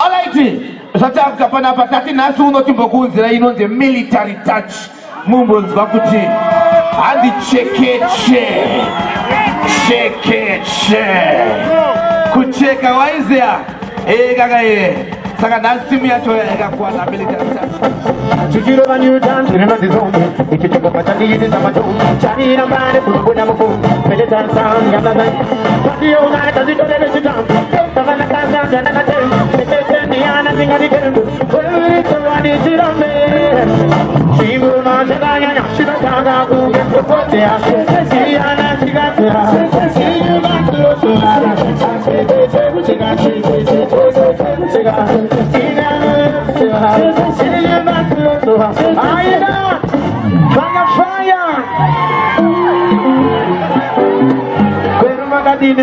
Alrighty. Shataka panapatati nasu unotimbokunzira inonze military touch. Mumbonzi vakuti handi chekeche. Chekeche. Kucheka waizea. Kaka saka dance team yacho yakakuwa na military touch. Chujiro banyu dance rema dizombe. Ichichoko pachati yidi samacho. Chani na mane kurubuda moko. Pede dance sound yamna dai. Pati ona kazito dele chitam. Savana kaza jana na tem. Pede niana singari tem. Koi tawani chirambe. Shimu na shadaya na shida kaga ku. Pote ya. Siyana sigatra. Siyu gatlo sura.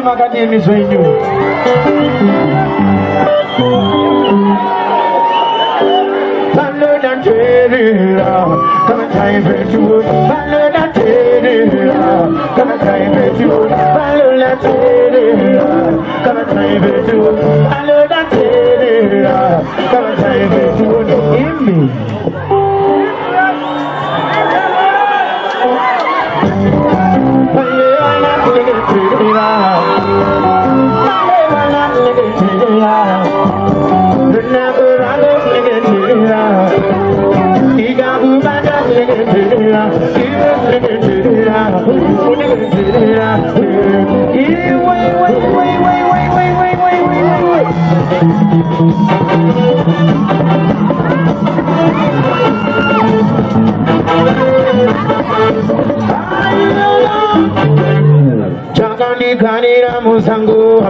Magadini zenyu. Balloon terera, come and try it you. Balloon terera, come and try it you. Balloon terera, come and try it you. Balloon terera, come and try it you. In me. Chakani kanira musango,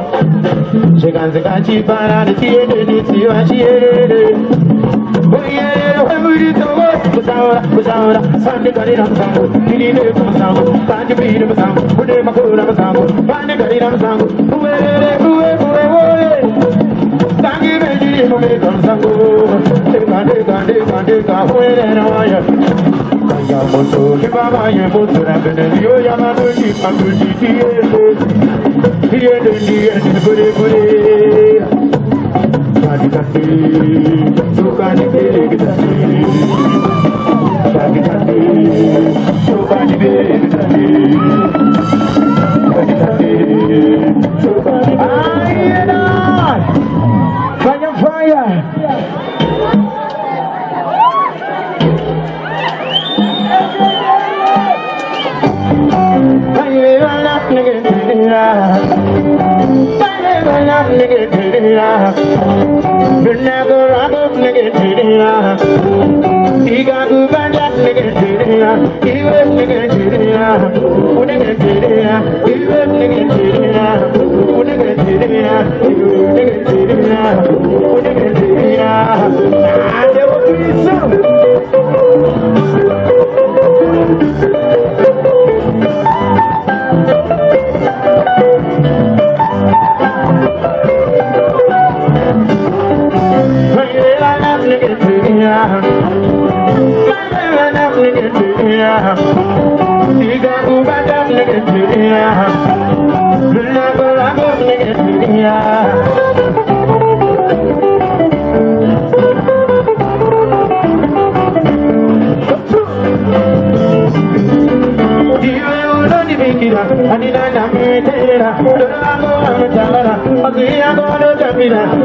chikanze kachipara nitiende nitiwa chiere. Oyere wemuri togo, kusaura, sande kanira musango, kirine musango, kanji bire musango, kude makura musango, bande kanira musango, uwe. Tangi beji mume musango, kande uwe raya. Kaya moto kibaba ye moto rambene yo yamano ni pakuji tiende bure kadi sukani bele kadi sukani bele kadi sukani ayena fire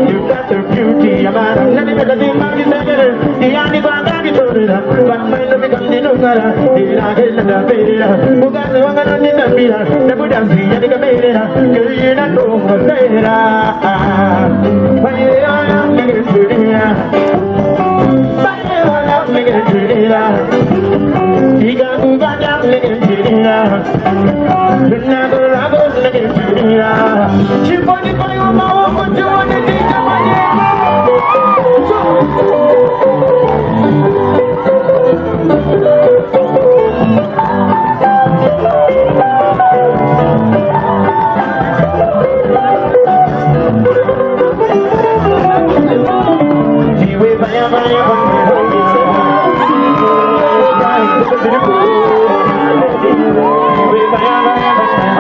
You got the beauty, I'm out of Bye.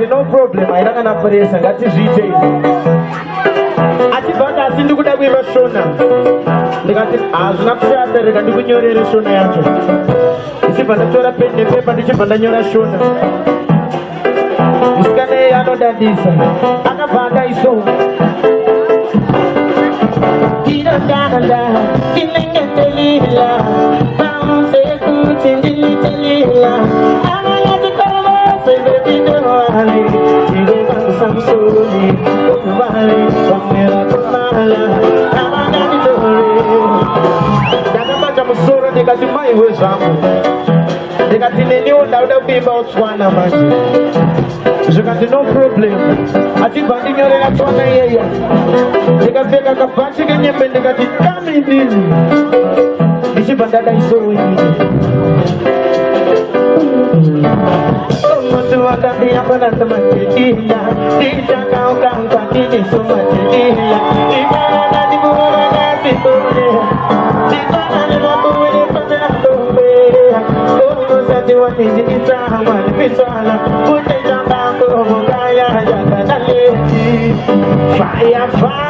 No problem, I don't have to say that is DJ. Atibanda sindu kuda bwe bashona. Ndikati azuna kushata reka ndikunyorera shona yacho. Isibanda tora pen ne paper ndichibanda nyora shona. Musikane anodadisa. Akabanda iso. Tira danda, kilenge telila. Bounce kuchindili telila. No problem. I think I think you're not one area. They can take a capacity and they got it coming in. This is what I saw with me. Fire, fire,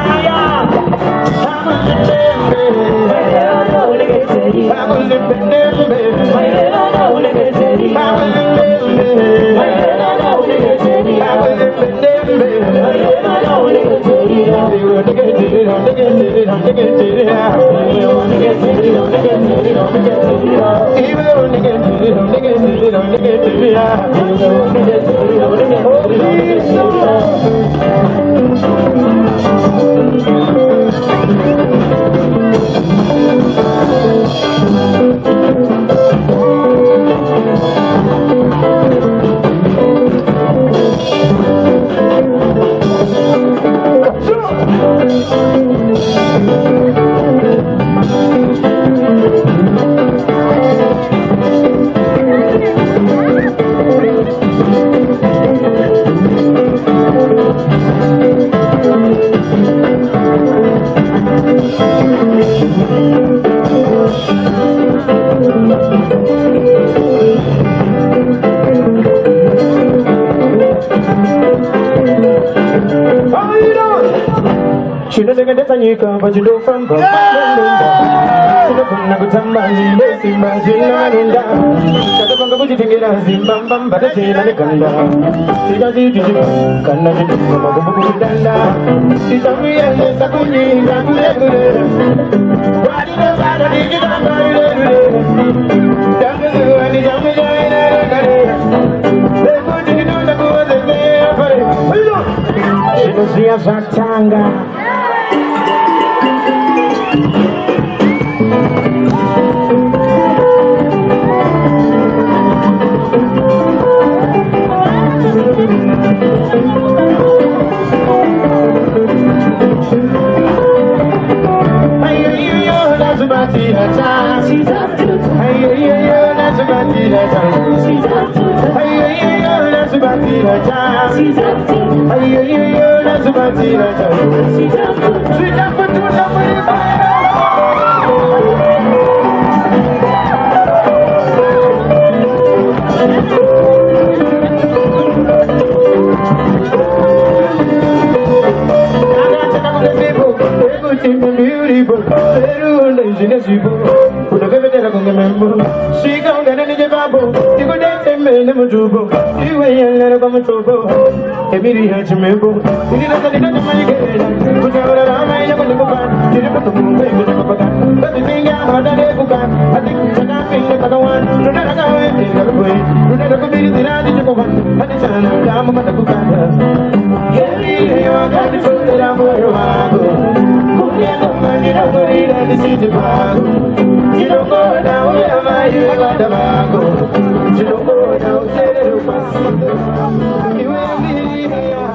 but you don't from God. You don't Kuji tingira zimbam bam bada tela ni kanda. Sida si juju kanda juju kama bubu danda. Sida mi ende sakuni kandule kure. Wadi na bada digi danda kure. Jamu zuani jamu jaina kare. Beku digi dunda kuze se afare. Sida siya satanga. Beautiful, she gon' get any babo. You go dance and make them a jubo. You ain't let her come to go. Every day, hurt you, maybe. You didn't say that money get it. Put your arm, I never look back. You never put the moon, baby, never forgot. But the thing I heard that they book up. I think I can't think that I don't want. No, that I can't wait, never wait. No, that I could be the night that you go on. I just said, I'm a book up. Yeah, you got the food that I'm for you. You don't go in the city park. You don't go down where my you got the bago. You don't go down, say the pass. You will be here.